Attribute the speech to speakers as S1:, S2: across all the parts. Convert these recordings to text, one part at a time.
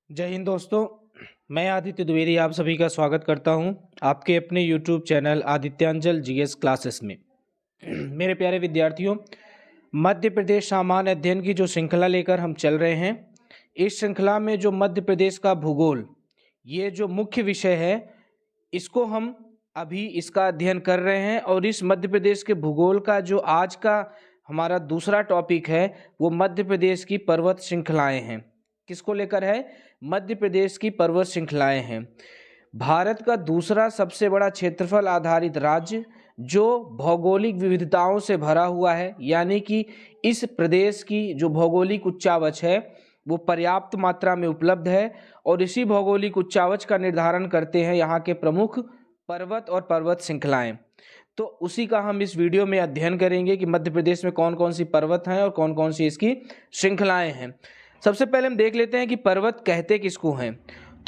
S1: जय हिंद दोस्तों। मैं आदित्य द्विवेदी आप सभी का स्वागत करता हूं आपके अपने YouTube चैनल आदित्यांजल जीएस क्लासेस में। मेरे प्यारे विद्यार्थियों, मध्य प्रदेश सामान्य अध्ययन की जो श्रृंखला लेकर हम चल रहे हैं, इस श्रृंखला में जो मध्य प्रदेश का भूगोल, ये जो मुख्य विषय है, इसको हम अभी इसका अध्ययन कर रहे हैं। और इस मध्य प्रदेश के भूगोल का जो आज का हमारा दूसरा टॉपिक है, वो मध्य प्रदेश की पर्वत श्रृंखलाएं हैं। किसको लेकर है? मध्य प्रदेश की पर्वत श्रृंखलाएं हैं। भारत का दूसरा सबसे बड़ा क्षेत्रफल आधारित राज्य जो भौगोलिक विविधताओं से भरा हुआ है, यानी कि इस प्रदेश की जो भौगोलिक उच्चावच है वो पर्याप्त मात्रा में उपलब्ध है। और इसी भौगोलिक उच्चावच का निर्धारण करते हैं यहाँ के प्रमुख पर्वत और पर्वत श्रृंखलाएं। तो उसी का हम इस वीडियो में अध्ययन करेंगे कि मध्य प्रदेश में कौन कौन सी पर्वत हैं और कौन कौन सी इसकी श्रृंखलाएं हैं। सबसे पहले हम देख लेते हैं कि पर्वत कहते किसको हैं।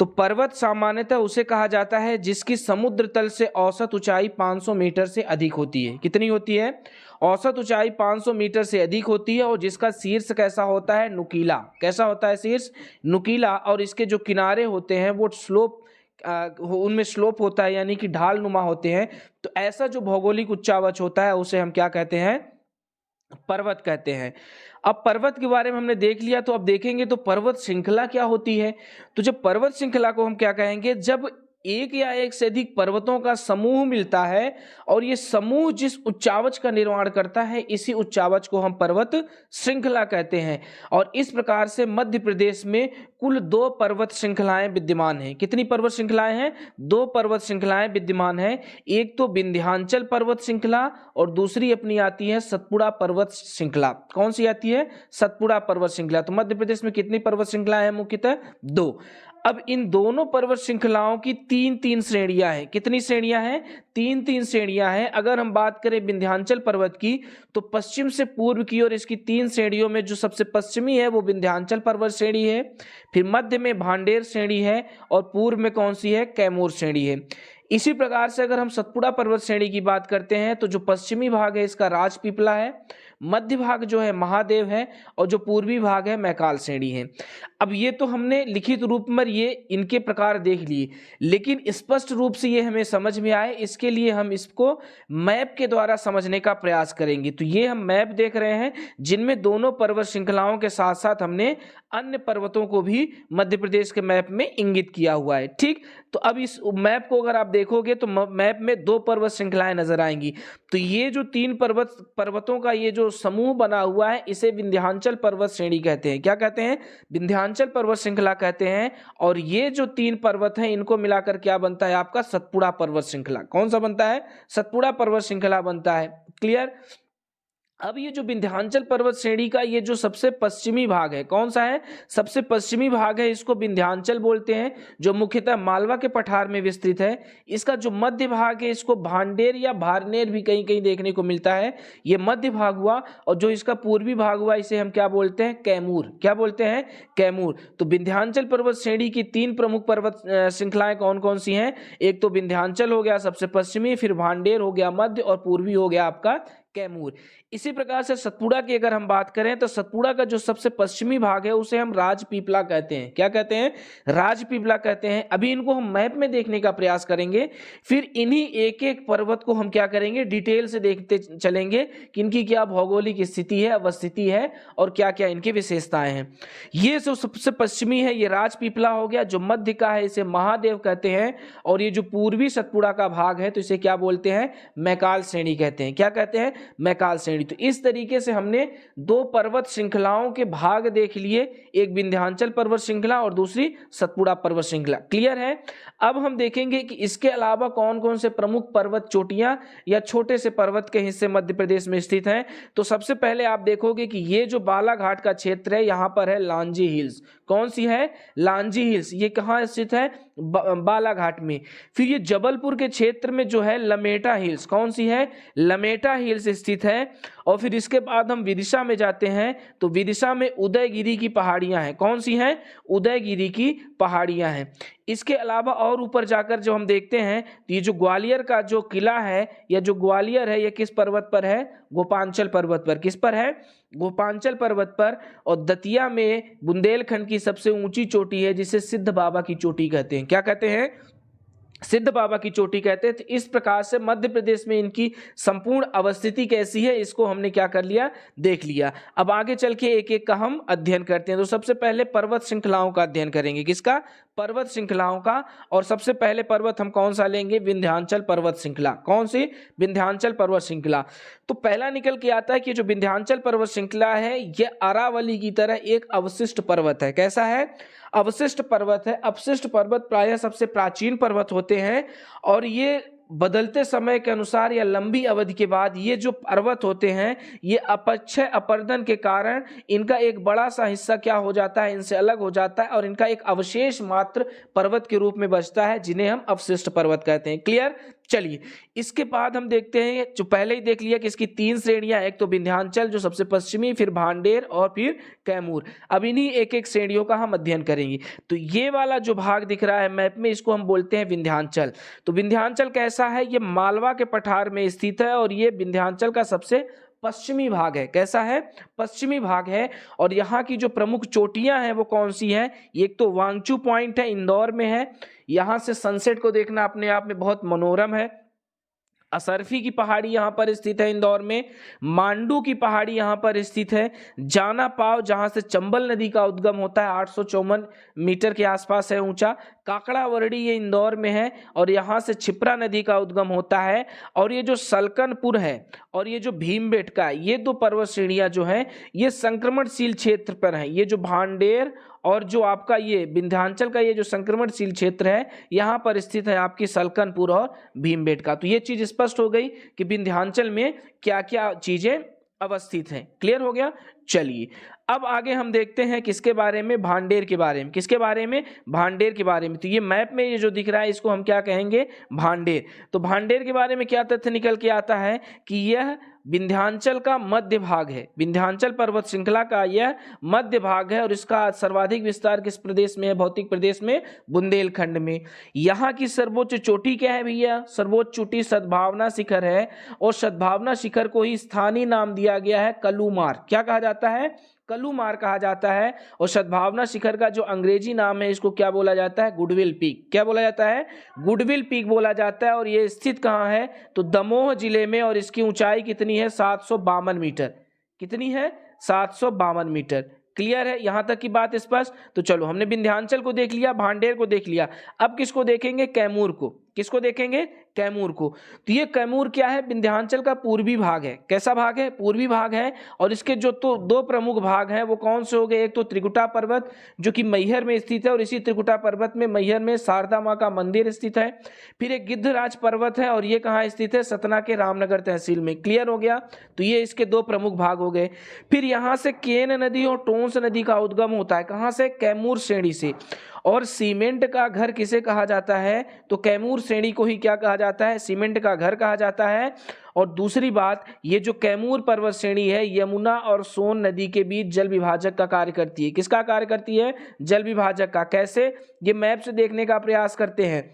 S1: तो पर्वत सामान्यतः उसे कहा जाता है जिसकी समुद्र तल से औसत ऊंचाई 500 मीटर से अधिक होती है। कितनी होती है? औसत ऊंचाई 500 मीटर से अधिक होती है। और जिसका शीर्ष कैसा होता है? नुकीला। कैसा होता है शीर्ष? नुकीला। और इसके जो किनारे होते हैं वो स्लोप, उनमें स्लोप होता है, यानी कि ढाल नुमा होते हैं। तो ऐसा जो भौगोलिक उच्चावच होता है उसे हम क्या कहते हैं? पर्वत कहते हैं। अब पर्वत के बारे में हमने देख लिया, तो अब देखेंगे तो पर्वत श्रृंखला क्या होती है। तो जब पर्वत श्रृंखला को हम क्या कहेंगे? जब एक या एक से अधिक पर्वतों का समूह मिलता है और ये समूह जिस उच्चावच का निर्माण करता है, इसी उच्चावच को हम पर्वत श्रृंखला कहते हैं। और इस प्रकार से मध्य प्रदेश में कुल 2 पर्वत श्रृंखलाएं विद्यमान हैं। कितनी पर्वत श्रृंखलाएं हैं? 2 पर्वत श्रृंखलाएं विद्यमान हैं। एक तो विंध्याचल पर्वत श्रृंखला और दूसरी अपनी आती है सतपुड़ा पर्वत श्रृंखला। कौन सी आती है? सतपुड़ा पर्वत श्रृंखला। तो मध्य प्रदेश में कितनी पर्वत श्रृंखलाएं हैं? मुख्यतः 2। अब इन दोनों पर्वत श्रृंखलाओं की 3-3 श्रेणियां हैं। कितनी श्रेणियां हैं? 3-3 श्रेणियां हैं। अगर हम बात करें विंध्याचल पर्वत की, तो पश्चिम से पूर्व की ओर इसकी 3 श्रेणियों में जो सबसे पश्चिमी है वो विंध्याचल पर्वत श्रेणी है, फिर मध्य में भांडेर श्रेणी है और पूर्व में कौन सी है? कैमूर श्रेणी है। इसी प्रकार से अगर हम सतपुड़ा पर्वत श्रेणी की बात करते हैं तो जो पश्चिमी भाग है इसका राजपीपला है, मध्य भाग जो है महादेव है और जो पूर्वी भाग है मैकाल श्रेणी है। अब ये तो हमने लिखित रूप में ये इनके प्रकार देख लिए, लेकिन स्पष्ट रूप से ये हमें समझ में आए इसके लिए हम इसको मैप के द्वारा समझने का प्रयास करेंगे। तो ये हम मैप देख रहे हैं जिनमें दोनों पर्वत श्रृंखलाओं के साथ साथ हमने अन्य पर्वतों को भी मध्य प्रदेश के मैप में इंगित किया हुआ है। ठीक, तो अब इस मैप को अगर आप देखोगे तो मैप में 2 पर्वत श्रृंखलाएं नजर आएंगी। तो ये जो 3 पर्वतों का ये जो समूह बना हुआ है इसे विंध्याचल पर्वत श्रेणी कहते हैं। क्या कहते हैं? विंध्याचल पर्वत श्रृंखला कहते हैं। और ये जो 3 पर्वत हैं इनको मिलाकर क्या बनता है आपका? सतपुड़ा पर्वत श्रृंखला। कौन सा बनता है? सतपुड़ा पर्वत श्रृंखला बनता है। क्लियर? अब ये जो विंध्याचल पर्वत श्रेणी का ये जो सबसे पश्चिमी भाग है, कौन सा है? सबसे पश्चिमी भाग है, इसको विंध्याचल बोलते हैं, जो मुख्यतः मालवा के पठार में विस्तृत है। इसका जो मध्य भाग है इसको भांडेर या भारनेर भी कहीं कहीं देखने को मिलता है, ये मध्य भाग हुआ। और जो इसका पूर्वी भाग हुआ इसे हम क्या बोलते हैं? कैमूर। क्या बोलते हैं? कैमूर। तो विंध्याचल पर्वत श्रेणी की 3 प्रमुख पर्वत श्रृंखलाएं कौन कौन सी हैं? एक तो विंध्याचल हो गया सबसे पश्चिमी, फिर भांडेर हो गया मध्य और पूर्वी हो गया आपका कैमूर। इसी प्रकार से सतपुड़ा की अगर हम बात करें तो सतपुड़ा का जो सबसे पश्चिमी भाग है उसे हम राजपीपला कहते हैं। क्या कहते हैं? राजपीपला कहते हैं। अभी इनको हम मैप में देखने का प्रयास करेंगे, फिर इन्हीं एक एक पर्वत को हम क्या करेंगे? डिटेल से देखते चलेंगे कि इनकी क्या भौगोलिक स्थिति है, अवस्थिति है और क्या क्या इनकी विशेषताएं हैं। ये जो सबसे पश्चिमी है ये राजपीपला हो गया, जो मध्य का है इसे महादेव कहते हैं, और ये जो पूर्वी सतपुड़ा का भाग है तो इसे क्या बोलते हैं? मैकाल श्रेणी कहते हैं। क्या कहते हैं? मैकाल श्रेणी। तो इस तरीके से हमने 2 पर्वत श्रृंखलाओं के भाग देख लिए, एक विंध्याचल पर्वत श्रृंखला और दूसरी सतपुड़ा पर्वत श्रृंखला। क्लियर है? अब हम देखेंगे कि इसके अलावा कौन कौन से प्रमुख पर्वत चोटियां या छोटे से पर्वत के हिस्से मध्य प्रदेश में स्थित हैं। तो सबसे पहले आप देखोगे कि ये जो बालाघाट का क्षेत्र है यहां पर है लांजी हिल्स। कौन सी है? लांजी हिल्स। ये कहां स्थित है? बालाघाट में। फिर ये जबलपुर के क्षेत्र में जो है लमेटा हिल्स। कौन सी है? लमेटा हिल्स से स्थित है। और फिर इसके बाद हम विदिशा में जाते हैं तो विदिशा में उदयगिरी की पहाड़ियां हैं। कौन सी हैं? उदयगिरी की पहाड़ियां हैं। इसके अलावा और ऊपर जाकर जो हम देखते हैं तो ये जो ग्वालियर का जो किला है या जो ग्वालियर है, ये किस पर्वत पर है? गोपांचल पर्वत पर। किस पर है? गोपांचल पर्वत पर। और दतिया में बुंदेलखंड की सबसे ऊंची चोटी है जिसे सिद्ध बाबा की चोटी कहते हैं। क्या कहते हैं? सिद्ध बाबा की चोटी कहते हैं। तो इस प्रकार से मध्य प्रदेश में इनकी संपूर्ण अवस्थिति कैसी है, इसको हमने क्या कर लिया? देख लिया। अब आगे चल के एक एक का हम अध्ययन करते हैं। तो सबसे पहले पर्वत श्रृंखलाओं का अध्ययन करेंगे। किसका? पर्वत श्रृंखलाओं का। और सबसे पहले पर्वत हम कौन सा लेंगे? विंध्याचल पर्वत श्रृंखला। कौन सी? विंध्याचल पर्वत श्रृंखला। तो पहला निकल के आता है कि जो विंध्याचल पर्वत श्रृंखला है यह अरावली की तरह एक अवशिष्ट पर्वत है। कैसा है? अवशिष्ट पर्वत है। अवशिष्ट पर्वत प्रायः सबसे प्राचीन पर्वत होते हैं और ये बदलते समय के अनुसार या लंबी अवधि के बाद ये जो पर्वत होते हैं ये अपक्षय अपर्दन के कारण इनका एक बड़ा सा हिस्सा क्या हो जाता है? इनसे अलग हो जाता है और इनका एक अवशेष मात्र पर्वत के रूप में बचता है जिन्हें हम अवशिष्ट पर्वत कहते हैं। क्लियर? चलिए, इसके बाद हम देखते हैं जो पहले ही देख लिया कि इसकी 3 श्रेणियां, एक तो विंध्याचल जो सबसे पश्चिमी, फिर भांडेर और फिर कैमूर। अब इन्हीं एक एक श्रेणियों का हम अध्ययन करेंगे। तो ये वाला जो भाग दिख रहा है मैप में, इसको हम बोलते हैं विंध्याचल। तो विंध्याचल कैसा है? ये मालवा के पठार में स्थित है और ये विंध्याचल का सबसे पश्चिमी भाग है। कैसा है? पश्चिमी भाग है। और यहाँ की जो प्रमुख चोटियां हैं वो कौन सी हैं? एक तो वांगचू पॉइंट है, इंदौर में है। यहाँ से सनसेट को देखना अपने आप में बहुत मनोरम है। असरफी की पहाड़ी यहाँ पर स्थित है इंदौर में। मांडू की पहाड़ी यहाँ पर स्थित है। जाना पाव जहाँ से चंबल नदी का उद्गम होता है, 854 मीटर के आसपास है ऊंचा। काकड़ावरडी ये इंदौर में है और यहाँ से छिप्रा नदी का उद्गम होता है। और ये जो सलकनपुर है और ये जो भीमबेटका, ये 2 पर्वत श्रेणियां जो हैं ये संक्रमणशील क्षेत्र पर हैं। ये जो भांडेर और जो आपका ये विंध्याचल का ये जो संक्रमणशील क्षेत्र है यहाँ पर स्थित है आपकी सलकनपुर और भीमबेटका। तो ये चीज स्पष्ट हो गई कि विंध्याचल में क्या क्या चीजें अवस्थित हैं। क्लियर हो गया? चलिए, अब आगे हम देखते हैं किसके बारे में? भांडेर के बारे में। किसके बारे में? भांडेर के बारे में। तो ये मैप में ये जो दिख रहा है इसको हम क्या कहेंगे? भांडेर। तो भांडेर के बारे में क्या तथ्य निकल के आता है कि यह विंध्याचल का मध्य भाग है। विंध्याचल पर्वत श्रृंखला का यह मध्य भाग है और इसका सर्वाधिक विस्तार किस प्रदेश में है? भौतिक प्रदेश में, बुंदेलखंड में। यहाँ की सर्वोच्च चोटी क्या है भैया? सर्वोच्च चोटी सद्भावना शिखर है और सद्भावना शिखर को ही स्थानीय नाम दिया गया है कलूमार। क्या कहा जाता है? कलूमार कहा जाता है। और सद्भावना शिखर का जो अंग्रेजी नाम है इसको क्या बोला जाता है? Goodwill peak. क्या बोला जाता है? गुडविल पीक बोला जाता है। और ये स्थित कहाँ है? तो दमोह जिले में। और इसकी ऊंचाई कितनी है? 752 मीटर। कितनी है? 752 मीटर। क्लियर है? यहां तक की बात स्पष्ट? तो चलो, हमने विंध्याचल को देख लिया, भांडेर को देख लिया। अब किसको देखेंगे? कैमूर को। किसको देखेंगे? कैमूर को। तो ये कैमूर क्या है? विंध्याचल का पूर्वी भाग है। कैसा भाग है? पूर्वी भाग है। और इसके जो तो 2 प्रमुख भाग हैं वो कौन से हो गए? एक तो त्रिकुटा पर्वत जो कि मैहर में स्थित है और इसी त्रिकुटा पर्वत में मैहर में शारदा माँ का मंदिर स्थित है। फिर एक गिद्धराज पर्वत है और ये कहाँ स्थित है? सतना के रामनगर तहसील में। क्लियर हो गया? तो ये इसके 2 प्रमुख भाग हो गए। फिर यहाँ से केन नदी और टोंस नदी का उद्गम होता है। कहाँ से? कैमूर श्रेणी से। और सीमेंट का घर किसे कहा जाता है? तो कैमूर श्रेणी को ही क्या कहा जाता है? सीमेंट का घर कहा जाता है। और दूसरी बात, ये जो कैमूर पर्वत श्रेणी है यमुना और सोन नदी के बीच जल विभाजक का कार्य करती है। किसका कार्य करती है? जल विभाजक का। कैसे? ये मैप से देखने का प्रयास करते हैं।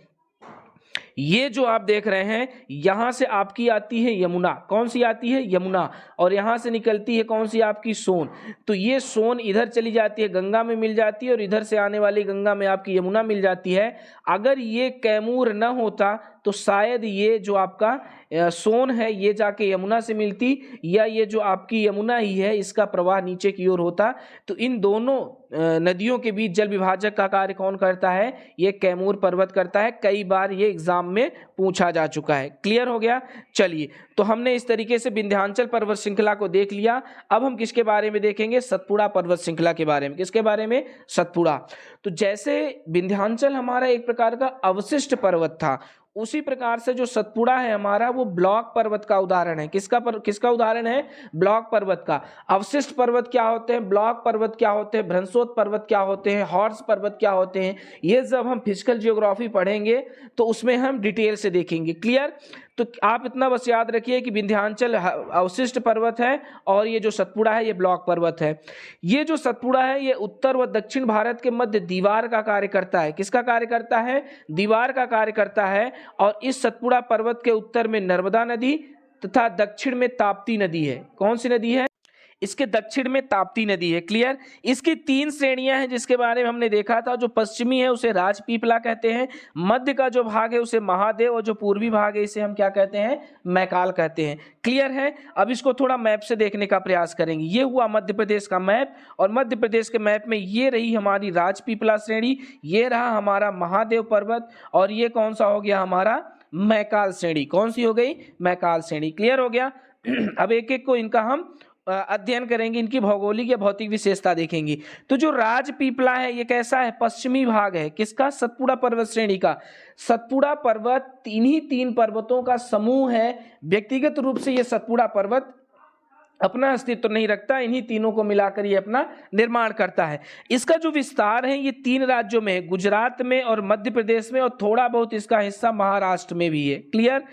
S1: ये जो आप देख रहे हैं यहां से आपकी आती है यमुना। कौन सी आती है? यमुना। और यहां से निकलती है कौन सी? आपकी सोन। तो ये सोन इधर चली जाती है, गंगा में मिल जाती है और इधर से आने वाली गंगा में आपकी यमुना मिल जाती है। अगर ये कैमूर न होता तो शायद ये जो आपका सोन है ये जाके यमुना से मिलती, या ये जो आपकी यमुना ही है इसका प्रवाह नीचे की ओर होता। तो इन दोनों नदियों के बीच जल विभाजक का कार्य कौन करता है? ये कैमूर पर्वत करता है। कई बार ये एग्जाम में पूछा जा चुका है। क्लियर हो गया? चलिए, तो हमने इस तरीके से विंध्याचल पर्वत श्रृंखला को देख लिया। अब हम किसके बारे में देखेंगे? सतपुड़ा पर्वत श्रृंखला के बारे में। किसके बारे में? सतपुड़ा। तो जैसे विंध्याचल हमारा एक प्रकार का अवशिष्ट पर्वत था, उसी प्रकार से जो सतपुड़ा है हमारा वो ब्लॉक पर्वत का उदाहरण है। किसका उदाहरण है? ब्लॉक पर्वत का। अवशिष्ट पर्वत क्या होते हैं? ब्लॉक पर्वत क्या होते हैं? भ्रंशोत पर्वत क्या होते हैं? हॉर्स पर्वत क्या होते हैं? ये जब हम फिजिकल जियोग्राफी पढ़ेंगे तो उसमें हम डिटेल से देखेंगे। क्लियर? तो आप इतना बस याद रखिए कि विंध्याचल अवशिष्ट पर्वत है और ये जो सतपुड़ा है ये ब्लॉक पर्वत है। ये जो सतपुड़ा है ये उत्तर व दक्षिण भारत के मध्य दीवार का कार्य करता है। किसका कार्य करता है? दीवार का कार्य करता है। और इस सतपुड़ा पर्वत के उत्तर में नर्मदा नदी तथा दक्षिण में ताप्ती नदी है। कौन सी नदी है? इसके दक्षिण में ताप्ती नदी है। क्लियर? इसकी 3 श्रेणियां हैं जिसके बारे में हमने देखा था। जो पश्चिमी है उसे राजपीपला कहते हैं, मध्य का जो भाग है उसे महादेव, और जो पूर्वी भाग है इसे हम क्या कहते हैं? मैकाल कहते हैं। क्लियर है? अब इसको थोड़ा मैप से देखने का प्रयास करेंगे। ये हुआ मध्य प्रदेश का मैप, और मध्य प्रदेश के मैप में ये रही हमारी राजपीपला श्रेणी, ये रहा हमारा महादेव पर्वत, और ये कौन सा हो गया? हमारा मैकाल श्रेणी। कौन सी हो गई? मैकाल श्रेणी। क्लियर हो गया? अब एक एक को इनका हम अध्ययन करेंगे, इनकी भौगोलिक या भौतिक विशेषता देखेंगे। तो जो राजपीपला है ये कैसा है? पश्चिमी भाग है। किसका? सतपुड़ा पर्वत श्रेणी का। सतपुड़ा पर्वत तीन पर्वतों का समूह है। व्यक्तिगत रूप से ये सतपुड़ा पर्वत अपना अस्तित्व नहीं रखता, इन्हीं तीनों को मिलाकर ये अपना निर्माण करता है। इसका जो विस्तार है ये 3 राज्यों में है, गुजरात में और मध्य प्रदेश में, और थोड़ा बहुत इसका हिस्सा महाराष्ट्र में भी है। क्लियर?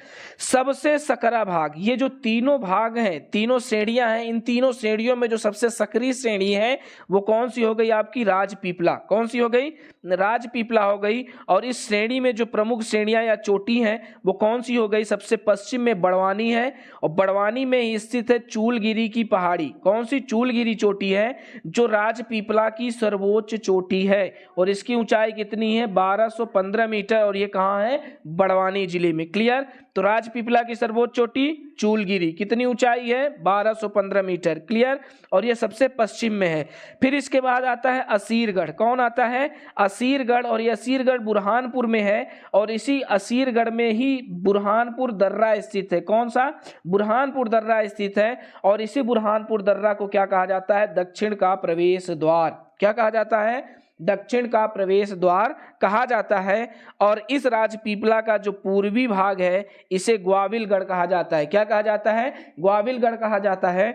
S1: सबसे सकरा भाग, ये जो तीनों भाग हैं, तीनों श्रेणियां हैं, इन तीनों श्रेणियों में जो सबसे सकरी श्रेणी है वो कौन सी हो गई? आपकी राजपीपला। कौन सी हो गई? राजपीपला हो गई। और इस श्रेणी में जो प्रमुख श्रेणियां या चोटी हैं वो कौन सी हो गई? सबसे पश्चिम में बड़वानी है, और बड़वानी में ही स्थित है चूलगिरी की पहाड़ी। कौन सी? चूलगिरी चोटी है जो राजपीपला की सर्वोच्च चोटी है, और इसकी ऊंचाई कितनी है? 1215 मीटर, और ये कहां है? बड़वानी जिले में। क्लियर? तो राजपीपला की सर्वोच्च चोटी चूलगिरी, कितनी ऊंचाई है? 1215 मीटर। क्लियर? और ये सबसे पश्चिम में है। फिर इसके बाद आता है असीरगढ़। कौन आता है? असीरगढ़, और ये असीरगढ़ बुरहानपुर में है, और इसी असीरगढ़ में ही बुरहानपुर दर्रा स्थित है। कौन सा? बुरहानपुर दर्रा स्थित है, और इसी बुरहानपुर दर्रा को क्या कहा जाता है? दक्षिण का प्रवेश द्वार। क्या कहा जाता है? दक्षिण का प्रवेश द्वार कहा जाता है। और इस राजपीपला का जो पूर्वी भाग है इसे ग्वाविलगढ़ कहा जाता है। क्या कहा जाता है? ग्वाविलगढ़ कहा जाता है।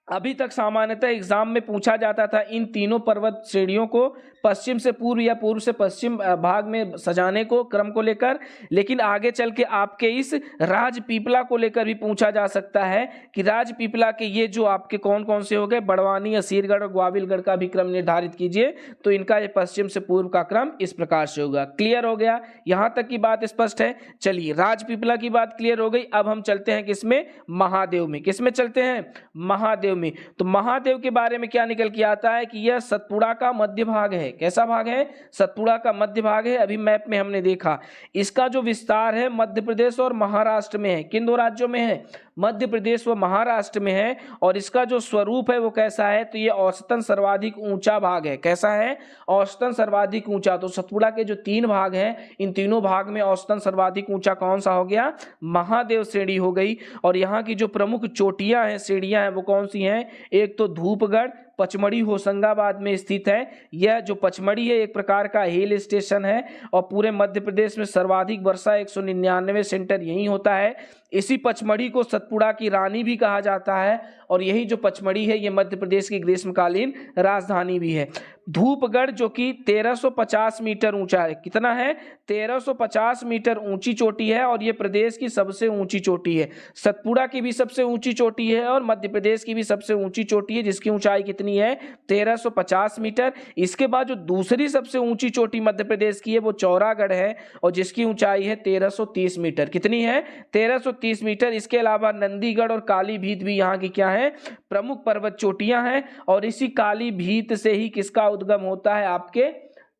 S1: अभी तक सामान्यतः एग्जाम में पूछा जाता था इन तीनों पर्वत श्रेणियों को पश्चिम से पूर्व या पूर्व से पश्चिम भाग में सजाने को, क्रम को लेकर, लेकिन आगे चल के आपके इस राजपीपला को लेकर भी पूछा जा सकता है कि राजपीपला के ये जो आपके कौन कौन से हो गए? बड़वानी, असीरगढ़ और ग्वाविलगढ़ का भी क्रम निर्धारित कीजिए, तो इनका ये पश्चिम से पूर्व का क्रम इस प्रकार से होगा। क्लियर हो गया? यहाँ तक की बात स्पष्ट है। चलिए, राजपीपला की बात क्लियर हो गई। अब हम चलते हैं किसमें? महादेव में। किसमें चलते हैं? महादेव में। तो महादेव के बारे में क्या निकल के आता है कि यह सतपुड़ा का मध्य भाग है। कैसा भाग है? सतपुड़ा का मध्य भाग है। अभी मैप में हमने देखा इसका जो विस्तार है मध्य प्रदेश और महाराष्ट्र में है। किन 2 राज्यों में है? मध्य प्रदेश व महाराष्ट्र में है। और इसका जो स्वरूप है वो कैसा है? तो ये औसतन सर्वाधिक ऊंचा भाग है। कैसा है? औसतन सर्वाधिक ऊंचा। तो सतपुड़ा के जो 3 भाग हैं, इन तीनों भाग में औसतन सर्वाधिक ऊंचा कौन सा हो गया? महादेव श्रेणी हो गई। और यहाँ की जो प्रमुख चोटियां हैं, श्रेणियां हैं, वो कौन सी हैं? एक तो धूपगढ़, पचमढ़ी होशंगाबाद में स्थित है। यह जो पचमढ़ी है एक प्रकार का हिल स्टेशन है, और पूरे मध्य प्रदेश में सर्वाधिक वर्षा 199 सेंटीमीटर यही होता है। इसी पचमढ़ी को सतपुड़ा की रानी भी कहा जाता है, और यही जो पचमढ़ी है ये मध्य प्रदेश की ग्रीष्मकालीन राजधानी भी है। धूपगढ़ जो कि 1350 मीटर ऊंचा है। कितना है? 1350 मीटर ऊंची चोटी है, और ये प्रदेश की सबसे ऊंची चोटी है। सतपुड़ा की भी सबसे ऊंची चोटी है और मध्य प्रदेश की भी सबसे ऊंची चोटी है, जिसकी ऊंचाई कितनी है? 1350 मीटर। इसके बाद जो दूसरी सबसे ऊंची चोटी मध्य प्रदेश की है वो चौरागढ़ है, और जिसकी ऊंचाई है 1330 मीटर। कितनी है? 1330 मीटर। इसके अलावा नंदीगढ़ और कालीभीत भी यहाँ की क्या है? प्रमुख पर्वत चोटियां हैं। और इसी कालीभीत से ही किसका उद्गम होता है? आपके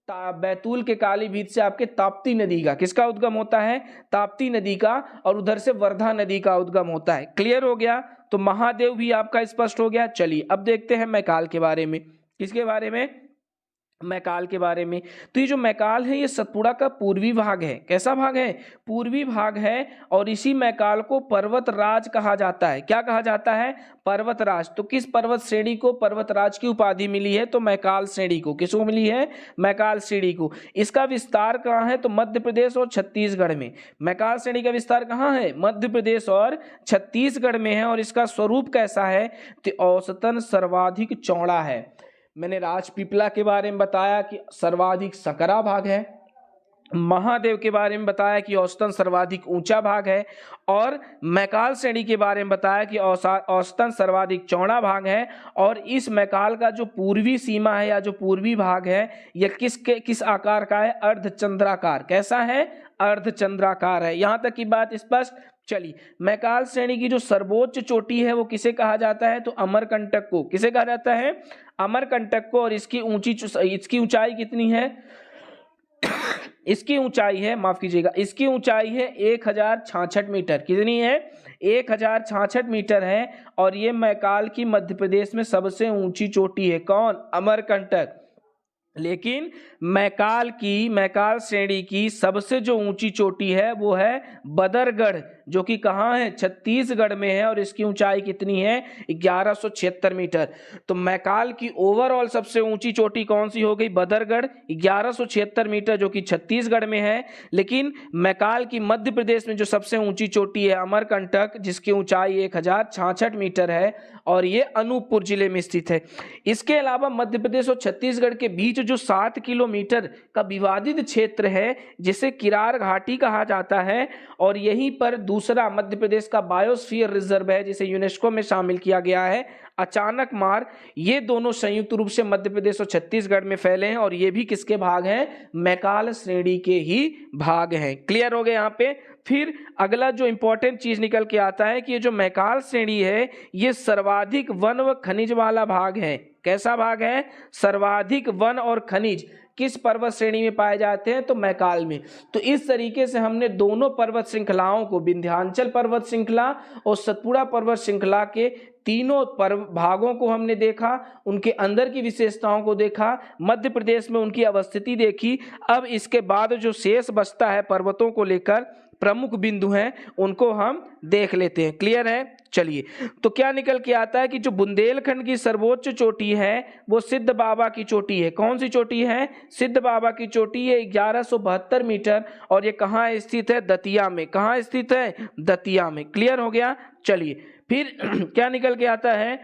S1: बैतूल के कालीभीत से आपके ताप्ती नदी का। किसका उद्गम होता है? ताप्ती नदी का। और उधर से वर्धा नदी का उद्गम होता है। क्लियर हो गया? तो महादेव भी आपका स्पष्ट हो गया। चलिए अब देखते हैं मैकाल के बारे में। किसके बारे में? मैकाल के बारे में। तो ये जो मैकाल है ये सतपुड़ा का पूर्वी भाग है। कैसा भाग है? पूर्वी भाग है। और इसी मैकाल को पर्वतराज कहा जाता है। क्या कहा जाता है? पर्वतराज। तो किस पर्वत श्रेणी को पर्वतराज की उपाधि मिली है? तो मैकाल श्रेणी को। किसको मिली है? मैकाल श्रेणी को। इसका विस्तार कहाँ है? तो मध्य प्रदेश और छत्तीसगढ़ में। मैकाल श्रेणी का विस्तार कहाँ है? मध्य प्रदेश और छत्तीसगढ़ में है। और इसका स्वरूप कैसा है? तो औसतन सर्वाधिक चौड़ा है। मैंने राजपीपला के बारे में बताया कि सर्वाधिक सकरा भाग है, महादेव के बारे में बताया कि औसतन सर्वाधिक ऊंचा भाग है, और मैकाल श्रेणी के बारे में बताया कि औसतन सर्वाधिक चौड़ा भाग है। और इस मैकाल का जो पूर्वी सीमा है या जो पूर्वी भाग है यह किस आकार का है? अर्धचंद्राकार। कैसा है? अर्धचंद्राकार है। यहां तक की बात स्पष्ट। चलिए, मैकाल श्रेणी की जो सर्वोच्च चोटी है वो किसे कहा जाता है? तो अमरकंटक को। किसे कहा जाता है? अमरकंटक को। और इसकी ऊंचाई कितनी है? इसकी ऊंचाई है, माफ कीजिएगा, इसकी ऊंचाई है 1066 मीटर। कितनी है? 1066 मीटर है। और ये मैकाल की मध्य प्रदेश में सबसे ऊंची चोटी है। कौन? अमरकंटक। लेकिन मैकाल श्रेणी की सबसे जो ऊंची चोटी है वो है बदरगढ़, जो कि कहाँ है? छत्तीसगढ़ में है। और इसकी ऊंचाई कितनी है? 1176 मीटर। तो मैकाल की ओवरऑल सबसे ऊंची चोटी कौन सी हो गई? बदरगढ़, 1176 मीटर, जो कि छत्तीसगढ़ में है। लेकिन मैकाल की मध्य प्रदेश में जो सबसे ऊंची चोटी है अमरकंटक, जिसकी ऊंचाई 1066 मीटर है, और ये अनूपपुर जिले में स्थित है। इसके अलावा मध्य प्रदेश और छत्तीसगढ़ के बीच जो 7 किलोमीटर का विवादित क्षेत्र है जिसे किरार घाटी कहा जाता है, और यहीं पर दूसरा मध्य प्रदेश का बायोस्फीयर रिजर्व है जिसे यूनेस्को में शामिल किया गया है, अचानक मार। ये दोनों संयुक्त रूप से मध्य प्रदेश और छत्तीसगढ़ में फैले हैं, और ये भी किसके भाग हैं? मैकाल श्रेणी के ही भाग हैं। क्लियर हो गए यहाँ पे? फिर अगला जो इंपॉर्टेंट चीज निकल के आता है कि ये जो मैकाल श्रेणी है ये सर्वाधिक वन व खनिज वाला भाग है। कैसा भाग है? सर्वाधिक वन और खनिज किस पर्वत श्रेणी में पाए जाते हैं? तो मैकाल में। तो इस तरीके से हमने दोनों पर्वत श्रृंखलाओं को, विंध्याचल पर्वत श्रृंखला और सतपुड़ा पर्वत श्रृंखला के तीनों भागों को हमने देखा, उनके अंदर की विशेषताओं को देखा, मध्य प्रदेश में उनकी अवस्थिति देखी। अब इसके बाद जो शेष बचता है पर्वतों को लेकर प्रमुख बिंदु हैं उनको हम देख लेते हैं। क्लियर है? चलिए, तो क्या निकल के आता है कि जो बुंदेलखंड की सर्वोच्च चोटी है वो सिद्ध बाबा की चोटी है। कौन सी चोटी है? सिद्ध बाबा की चोटी है, 1172 मीटर, और ये कहाँ स्थित है? दतिया में। कहाँ स्थित है? दतिया में। क्लियर हो गया? चलिए, फिर क्या निकल के आता है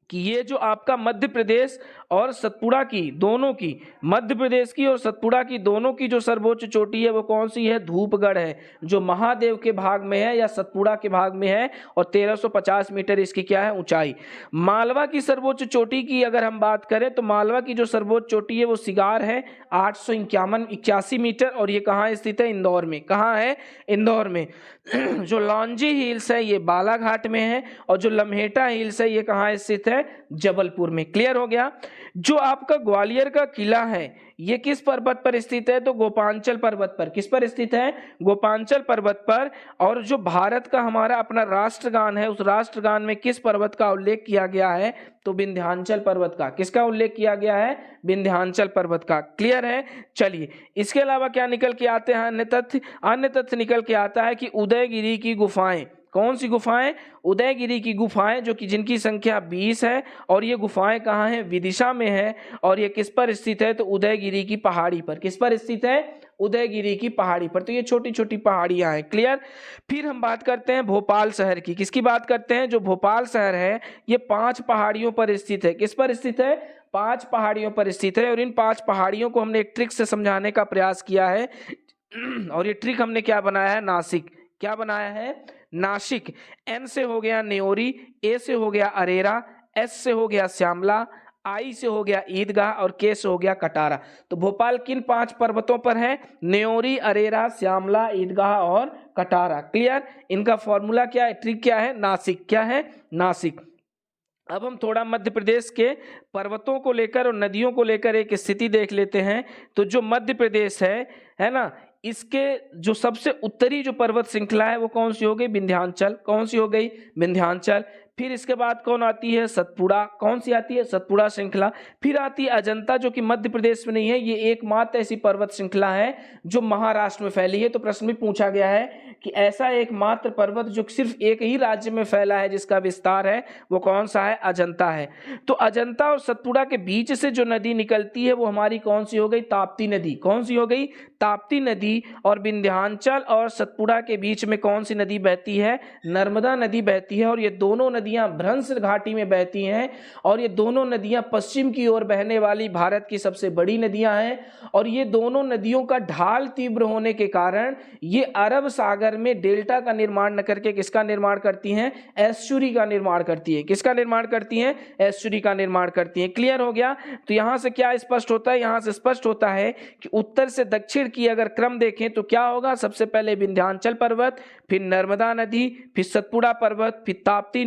S1: कि ये जो आपका मध्य प्रदेश और सतपुड़ा की दोनों की, मध्य प्रदेश की और सतपुड़ा की दोनों की जो सर्वोच्च चोटी है वो कौन सी है? धूपगढ़ है, जो महादेव के भाग में है या सतपुड़ा के भाग में है, और 1350 मीटर इसकी क्या है? ऊंचाई। मालवा की सर्वोच्च चोटी की अगर हम बात करें तो मालवा की जो सर्वोच्च चोटी है वो सिगार है, 881 मीटर, और ये कहाँ स्थित है? इंदौर में। कहाँ है? इंदौर में। जो लॉन्जी हिल्स है ये बालाघाट में है, और जो लम्हेटा हिल्स है ये कहाँ स्थित है? जबलपुर में। क्लियर हो गया? जो आपका ग्वालियर का किला है ये किस पर्वत पर स्थित है? तो गोपांचल पर्वत पर। किस पर स्थित है? गोपांचल पर्वत पर। और जो भारत का हमारा अपना राष्ट्रगान है उस राष्ट्रगान में किस पर्वत का उल्लेख किया गया है? तो विंध्याचल पर्वत का। किसका उल्लेख किया गया है? विंध्याचल पर्वत का। क्लियर है? चलिए, इसके अलावा क्या निकल के आते हैं? अन्य तथ्य निकल के आता है कि उदयगिरी की गुफाएं। कौन सी गुफाएं? उदयगिरी की गुफाएं, जो कि जिनकी संख्या 20 है, और ये गुफाएं कहाँ हैं? विदिशा में है। और ये किस पर स्थित है? तो उदयगिरी की पहाड़ी पर। किस पर स्थित है? उदयगिरी की पहाड़ी पर। तो ये छोटी छोटी पहाड़ियां हैं। क्लियर? फिर हम बात करते हैं भोपाल शहर की। किसकी बात करते हैं? जो भोपाल शहर है ये 5 पहाड़ियों पर स्थित है। किस पर स्थित है? 5 पहाड़ियों पर स्थित है। और इन 5 पहाड़ियों को हमने एक ट्रिक से समझाने का प्रयास किया है, और ये ट्रिक हमने क्या बनाया है? नासिक। क्या बनाया है? नासिक। एन से हो गया न्योरी, ए से हो गया अरेरा, एस से हो गया श्यामला, आई से हो गया ईदगाह, और के से हो गया कटारा। तो भोपाल किन 5 पर्वतों पर है? न्योरी, अरेरा, श्यामला, ईदगाह और कटारा। क्लियर? इनका फॉर्मूला क्या है? ट्रिक क्या है? नासिक। क्या है? नासिक। अब हम थोड़ा मध्य प्रदेश के पर्वतों को लेकर और नदियों को लेकर एक स्थिति देख लेते हैं। तो जो मध्य प्रदेश है ना, इसके जो सबसे उत्तरी जो पर्वत श्रृंखला है वो कौन सी हो गई? विंध्याचल। कौन सी हो गई? विंध्याचल। फिर इसके बाद कौन आती है? सतपुड़ा। कौन सी आती है? सतपुड़ा श्रृंखला। फिर आती है अजंता, जो कि मध्य प्रदेश में नहीं है, ये एकमात्र ऐसी पर्वत श्रृंखला है जो महाराष्ट्र में फैली है। तो प्रश्न भी पूछा गया है कि ऐसा एकमात्र पर्वत जो सिर्फ एक ही राज्य में फैला है जिसका विस्तार है, वो कौन सा है? अजंता है। तो अजंता और सतपुड़ा के बीच से जो नदी निकलती है वो हमारी कौन सी हो गई? ताप्ती नदी। कौन सी हो गई? ताप्ती नदी। और विंध्याचल और सतपुड़ा के बीच में कौन सी नदी बहती है? नर्मदा नदी बहती है। और ये दोनों नदियां भ्रंश घाटी में बहती हैं और ये दोनों नदियां पश्चिम की ओर बहने वाली भारत की सबसे बड़ी नदियां हैं। और ये दोनों नदियों का ढाल तीव्र होने के कारण ये अरब सागर में डेल्टा का निर्माण न करके किसका निर्माण करती हैं? एस्चुरी का निर्माण करती है। किसका निर्माण करती हैं? एस्चुरी का निर्माण करती हैं। क्लियर हो गया? तो यहां से क्या स्पष्ट होता है? यहां से स्पष्ट होता है कि उत्तर से दक्षिण की अगर क्रम देखें तो क्या होगा? सबसे पहले विंध्याचल पर्वत, फिर नर्मदा नदी, फिर सतपुड़ा पर्वत, फिर ताप्ती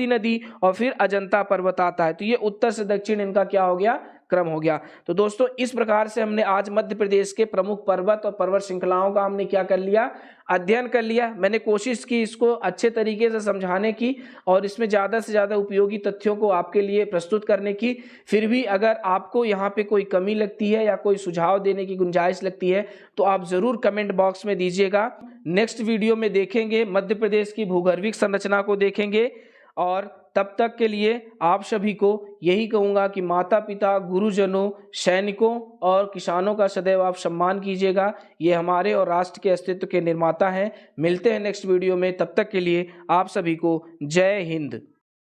S1: नदी और फिर अजंता पर्वत आता है। तो ये उत्तर से दक्षिण इनका क्या हो गया? क्रम हो गया। तो दोस्तों इस प्रकार से हमने आज मध्य प्रदेश के प्रमुख पर्वत और पर्वत श्रृंखलाओं का हमने क्या कर लिया? अध्ययन कर लिया। मैंने कोशिश की इसको अच्छे तरीके से समझाने की और इसमें ज़्यादा से ज़्यादा उपयोगी तथ्यों को आपके लिए प्रस्तुत करने की। फिर भी अगर आपको यहाँ पे कोई कमी लगती है या कोई सुझाव देने की गुंजाइश लगती है तो आप ज़रूर कमेंट बॉक्स में दीजिएगा। नेक्स्ट वीडियो में देखेंगे, मध्य प्रदेश की भूगर्भिक संरचना को देखेंगे। और तब तक के लिए आप सभी को यही कहूँगा कि माता पिता, गुरुजनों, सैनिकों और किसानों का सदैव आप सम्मान कीजिएगा। ये हमारे और राष्ट्र के अस्तित्व के निर्माता हैं। मिलते हैं नेक्स्ट वीडियो में, तब तक के लिए आप सभी को जय हिंद।